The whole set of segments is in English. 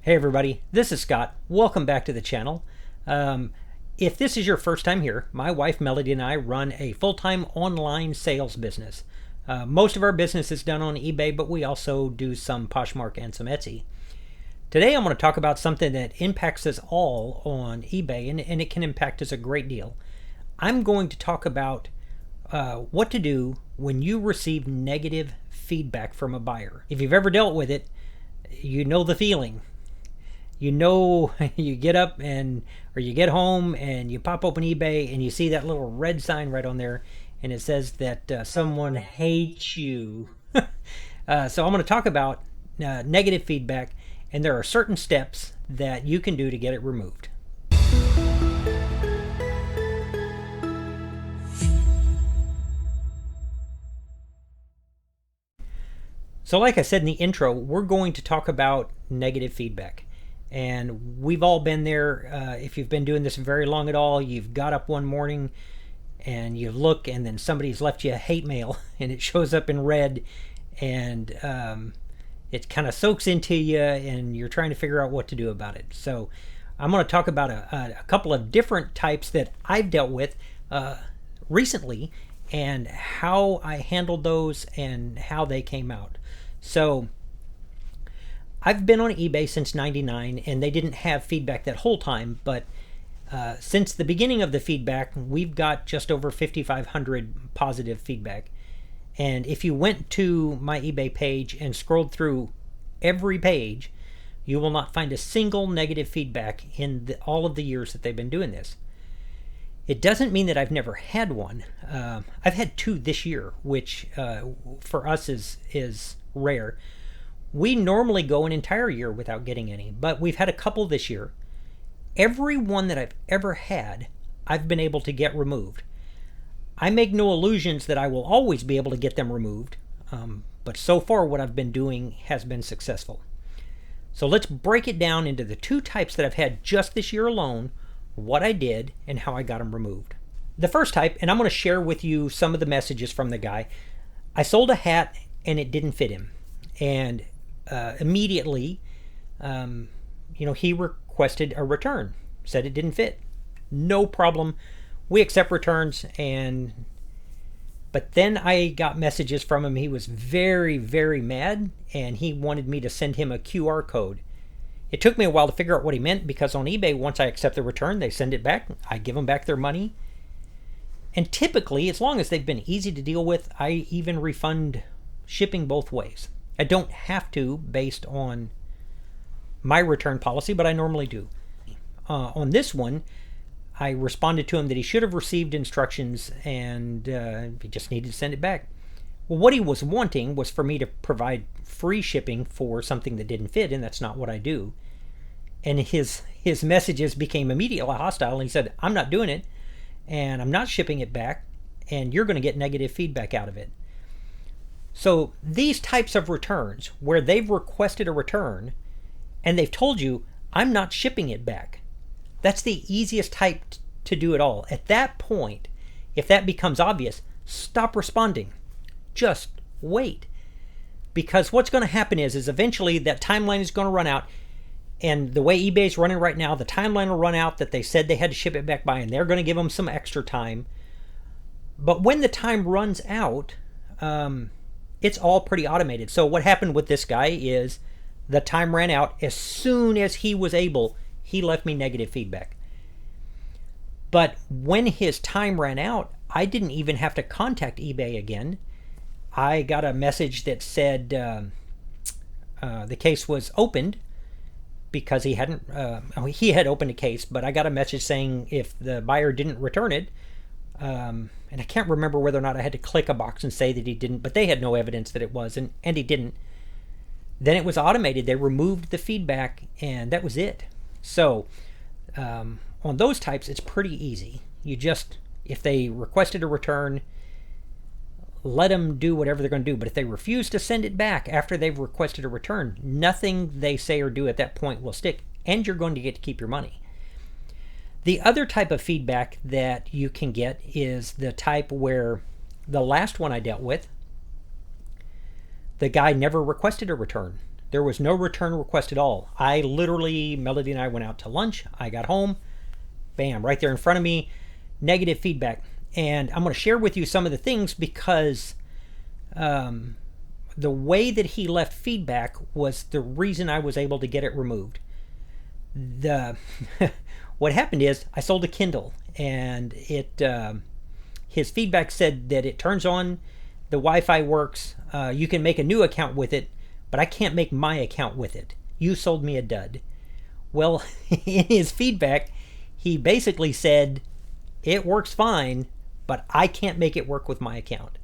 Hey everybody, this is Scott. Welcome back to the channel. If this is your first time here, my wife Melody and I run a full-time online sales business. Most of our business is done on eBay, but we also do some Poshmark and some Etsy. Today I'm going to talk about something that impacts us all on eBay, and it can impact us a great deal. I'm going to talk about what to do when you receive negative feedback from a buyer. If you've ever dealt with it, you know the feeling. You know, you get up or you get home and you pop open eBay and you see that little red sign right on there and it says that someone hates you. So I'm going to talk about negative feedback, and there are certain steps that you can do to get it removed. So like I said in the intro, we're going to talk about negative feedback. And we've all been there. If you've been doing this very long at all, you've got up one morning and you look and then somebody's left you a hate mail and it shows up in red, and it kind of soaks into you and you're trying to figure out what to do about it. So I'm going to talk about a couple of different types that I've dealt with recently and how I handled those and how they came out. So I've been on eBay since '99, and they didn't have feedback that whole time, but since the beginning of the feedback, we've got just over 5,500 positive feedback. And if you went to my eBay page and scrolled through every page, you will not find a single negative feedback in all of the years that they've been doing this. It doesn't mean that I've never had one. I've had two this year, which for us is rare. We normally go an entire year without getting any, but we've had a couple this year. Every one that I've ever had, I've been able to get removed. I make no illusions that I will always be able to get them removed, but so far what I've been doing has been successful. So let's break it down into the two types that I've had just this year alone, what I did, and how I got them removed. The first type, and I'm going to share with you some of the messages from the guy. I sold a hat and it didn't fit him. And immediately, he requested a return, said it didn't fit. No problem. We accept returns. But then I got messages from him. He was very, very mad, and he wanted me to send him a QR code. It took me a while to figure out what he meant, because on eBay, once I accept the return, they send it back. I give them back their money. And typically, as long as they've been easy to deal with, I even refund shipping both ways. I don't have to based on my return policy, but I normally do. On this one, I responded to him that he should have received instructions and he just needed to send it back. Well, what he was wanting was for me to provide free shipping for something that didn't fit, and that's not what I do. And his messages became immediately hostile, and he said, I'm not doing it, and I'm not shipping it back, and you're going to get negative feedback out of it. So these types of returns, where they've requested a return and they've told you, I'm not shipping it back, that's the easiest type to do it all. At that point, if that becomes obvious, stop responding. Just wait. Because what's going to happen is eventually that timeline is going to run out. And the way eBay is running right now, the timeline will run out that they said they had to ship it back by, and they're going to give them some extra time. But when the time runs out, it's all pretty automated. So what happened with this guy is the time ran out. As soon as he was able, he left me negative feedback. But when his time ran out, I didn't even have to contact eBay again. I got a message that said the case was opened because he had opened a case, but I got a message saying if the buyer didn't return it, and I can't remember whether or not I had to click a box and say that he didn't, but they had no evidence that it was, and he didn't. Then it was automated. They removed the feedback, and that was it. So on those types, it's pretty easy. You just, if they requested a return, let them do whatever they're going to do. But if they refuse to send it back after they've requested a return, nothing they say or do at that point will stick, and you're going to get to keep your money. The other type of feedback that you can get is the type where the last one I dealt with, the guy never requested a return. There was no return request at all. I literally, Melody and I went out to lunch. I got home, bam, right there in front of me, negative feedback. And I'm going to share with you some of the things because the way that he left feedback was the reason I was able to get it removed. What happened is I sold a Kindle, and his feedback said that it turns on, the Wi-Fi works, you can make a new account with it, but I can't make my account with it. You sold me a dud. Well, in his feedback, he basically said, it works fine, but I can't make it work with my account.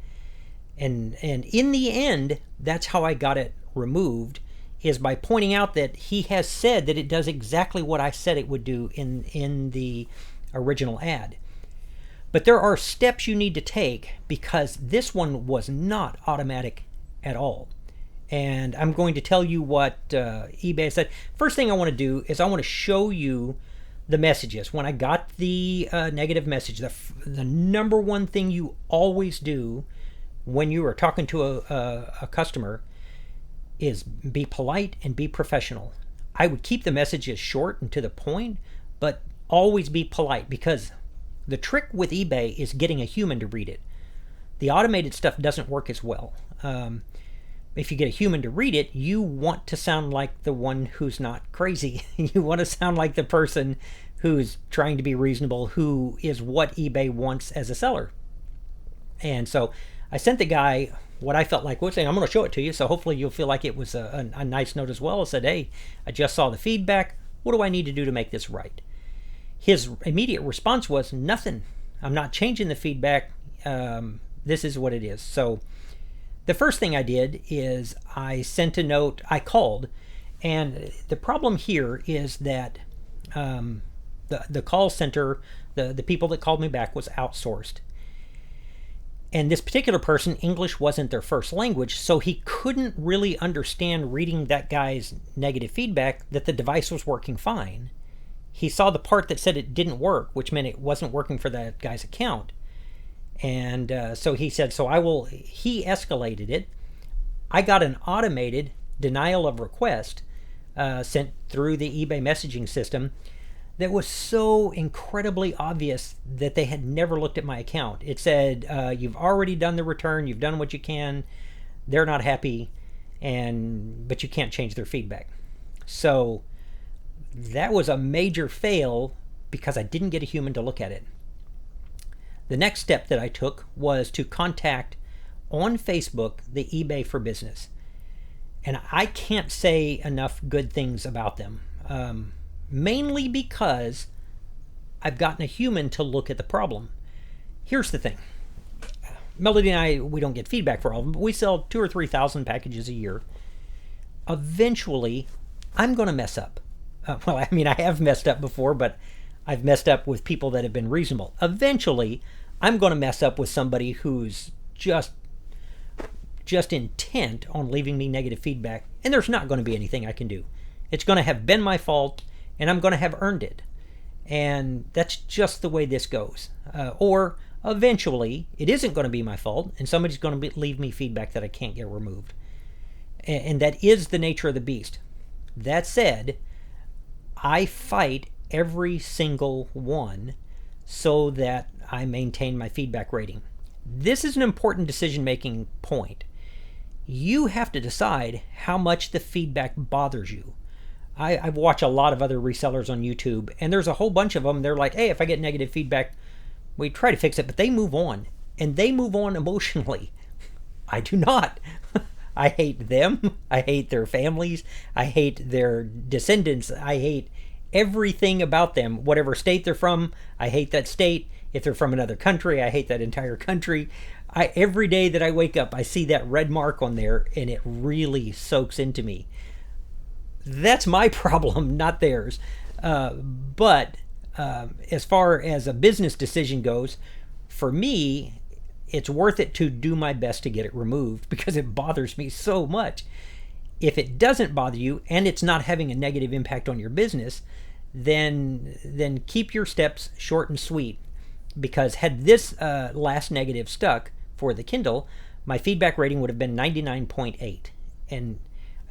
And in the end, that's how I got it removed, is by pointing out that he has said that it does exactly what I said it would do in the original ad. But there are steps you need to take because this one was not automatic at all. And I'm going to tell you what eBay said. First thing I want to do is I want to show you the messages. When I got the negative message, the number one thing you always do when you are talking to a customer is be polite and be professional. I would keep the messages short and to the point, but always be polite, because the trick with eBay is getting a human to read it. The automated stuff doesn't work as well. If you get a human to read it, you want to sound like the one who's not crazy. You want to sound like the person who's trying to be reasonable, who is what eBay wants as a seller. And so I sent the guy what I felt like was saying, I'm going to show it to you, so hopefully you'll feel like it was a nice note as well. I said, hey, I just saw the feedback. What do I need to do to make this right? His immediate response was, nothing. I'm not changing the feedback. This is what it is. So the first thing I did is I sent a note. I called. And the problem here is that the call center, the people that called me back, was outsourced. And this particular person, English wasn't their first language, so he couldn't really understand, reading that guy's negative feedback, that the device was working fine. He saw the part that said it didn't work, which meant it wasn't working for that guy's account. And so he said, he escalated it. I got an automated denial of request sent through the eBay messaging system that was so incredibly obvious that they had never looked at my account. It said, you've already done the return, you've done what you can, they're not happy, but you can't change their feedback. So that was a major fail because I didn't get a human to look at it. The next step that I took was to contact on Facebook the eBay for Business. And I can't say enough good things about them. Mainly because I've gotten a human to look at the problem. Here's the thing. Melody and I, we don't get feedback for all of them, but we sell 2,000 or 3,000 packages a year. Eventually, I'm going to mess up. I have messed up before, but I've messed up with people that have been reasonable. Eventually, I'm going to mess up with somebody who's just intent on leaving me negative feedback, and there's not going to be anything I can do. It's going to have been my fault, and I'm going to have earned it. And that's just the way this goes. Or eventually, it isn't going to be my fault, and somebody's going to leave me feedback that I can't get removed. And that is the nature of the beast. That said, I fight every single one so that I maintain my feedback rating. This is an important decision-making point. You have to decide how much the feedback bothers you. I've watched a lot of other resellers on YouTube, and there's a whole bunch of them. They're like, hey, if I get negative feedback, we try to fix it, but they move on. And they move on emotionally. I do not. I hate them. I hate their families. I hate their descendants. I hate everything about them. Whatever state they're from, I hate that state. If they're from another country, I hate that entire country. Every day that I wake up, I see that red mark on there, and it really soaks into me. That's my problem, not theirs. But as far as a business decision goes, for me, it's worth it to do my best to get it removed because it bothers me so much. If it doesn't bother you and it's not having a negative impact on your business, then keep your steps short and sweet. Because had this last negative stuck for the Kindle, my feedback rating would have been 99.8. And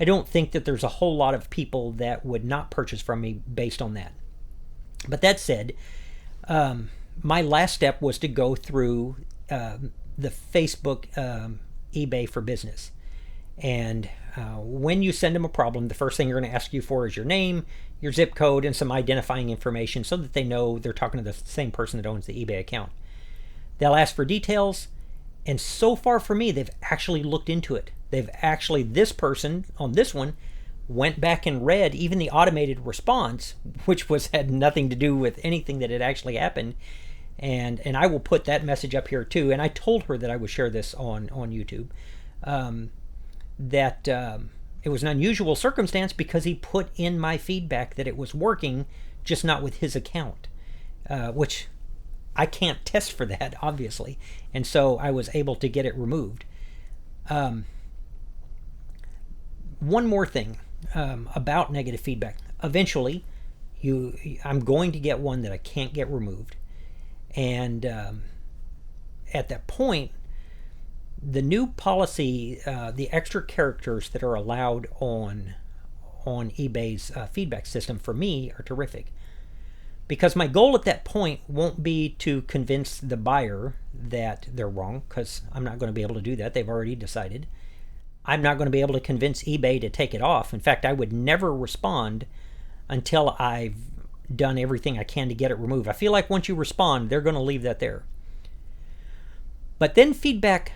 I don't think that there's a whole lot of people that would not purchase from me based on that. But that said, my last step was to go through the Facebook eBay for business. And when you send them a problem, the first thing they're going to ask you for is your name, your zip code, and some identifying information so that they know they're talking to the same person that owns the eBay account. They'll ask for details, and so far for me, they've actually looked into it. This person on this one went back and read even the automated response, which had nothing to do with anything that had actually happened. And I will put that message up here too. And I told her that I would share this on YouTube. That it was an unusual circumstance because he put in my feedback that it was working, just not with his account, which I can't test for that, obviously. And so I was able to get it removed. One more thing about negative feedback. Eventually, I'm going to get one that I can't get removed. And at that point, the new policy, the extra characters that are allowed on eBay's feedback system for me are terrific. Because my goal at that point won't be to convince the buyer that they're wrong, because I'm not going to be able to do that. They've already decided. I'm not going to be able to convince eBay to take it off. In fact, I would never respond until I've done everything I can to get it removed. I feel like once you respond, they're going to leave that there. But then feedback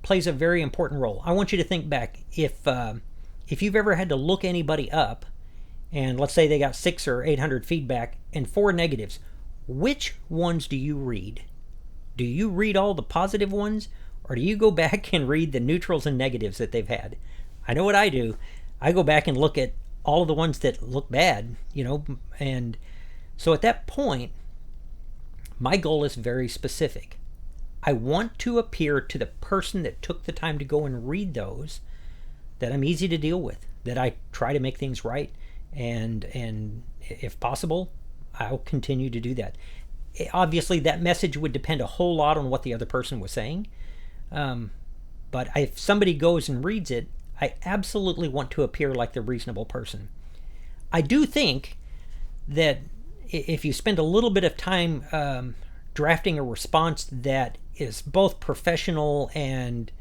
plays a very important role. I want you to think back. If you've ever had to look anybody up, and let's say they got 600 or 800 feedback and 4 negatives, which ones do you read? Do you read all the positive ones, or do you go back and read the neutrals and negatives that they've had? I know what I do. I go back and look at all of the ones that look bad, and so at that point, my goal is very specific. I want to appear to the person that took the time to go and read those that I'm easy to deal with, that I try to make things right, and if possible, I'll continue to do that. Obviously, that message would depend a whole lot on what the other person was saying, but if somebody goes and reads it, I absolutely want to appear like the reasonable person. I do think that if you spend a little bit of time drafting a response that is both professional and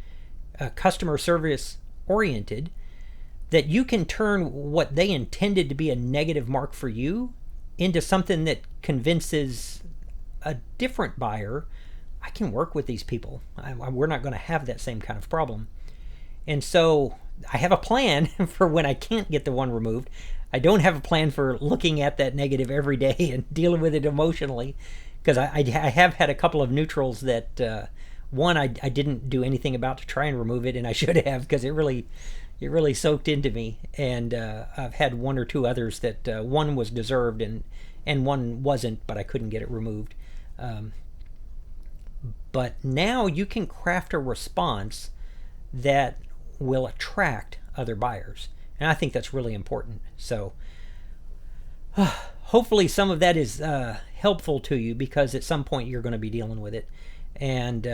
customer service oriented, that you can turn what they intended to be a negative mark for you into something that convinces a different buyer, I can work with these people. We're not going to have that same kind of problem. And so I have a plan for when I can't get the one removed. I don't have a plan for looking at that negative every day and dealing with it emotionally, because I have had a couple of neutrals that one I didn't do anything about to try and remove it, and I should have, because it really soaked into me. And I've had one or two others that one was deserved and one wasn't, but I couldn't get it removed. But now you can craft a response that will attract other buyers, and I think that's really important. So hopefully some of that is helpful to you, because at some point you're going to be dealing with it. And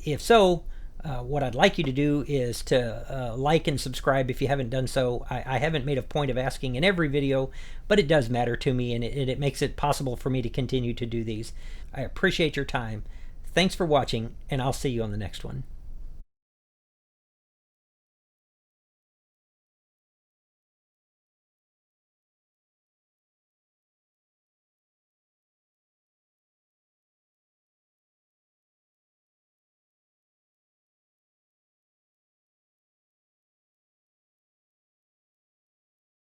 if so, what I'd like you to do is to like and subscribe if you haven't done so. I haven't made a point of asking in every video, but it does matter to me, and it makes it possible for me to continue to do these. I appreciate your time. Thanks for watching, and I'll see you on the next one.